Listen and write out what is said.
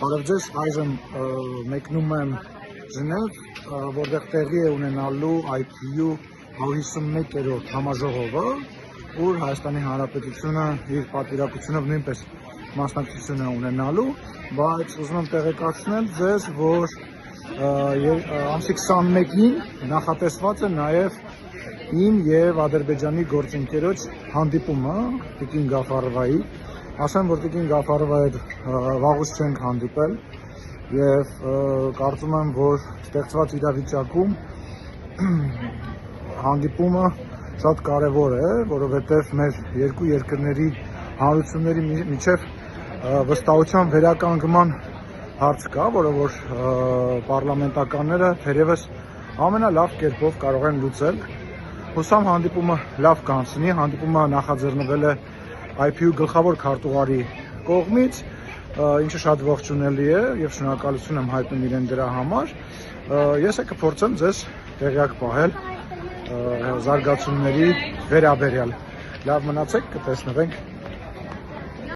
Բարև ձեզ, այժմ մեկնում եմ Ժնև, որտեղ տեղի է ունենալու IPU 151-րդ համաժողովը, ուր Հայաստանի Հանրապետությունը իր պատվիրակությունով նույնպես մասնակցություն է ունենալու, բայց ուզում եմ տեղեկացնել ձեզ, որ ամսի 21-ին նախատեսված է նաև իմ և Ադրբեջանի գործընկերոջ հանդիպումը Տիկին Գաֆարովայի։ Ասեմ, որ Տիկին Գաֆարովայի հետ վաղուց չենք հանդիպել և կարծում եմ, որ ստեղծված իրավիճակում հանդիպումը շատ կարևոր է, որովհետև մեր երկու երկրների հանրությունների միջև վստահության վերականգնման հարց կա, որը որ պարլամենտականները թերևս ամենալավ կերպով կարող են լուծել։ Հուսամ հանդիպումը լավ կանցնի, հանդիպումը նախաձեռնվել է IPU գլխավոր քարտուղարի կողմից, ինչը շատ ողջունելի է և շնորհակալություն եմ հայտնում իրեն դրա համար։ Ես կփորձեմ ձեզ տեղյակ պահել զարգացումների վերաբերյալ։ Լավ մնացեք, կտեսնվենք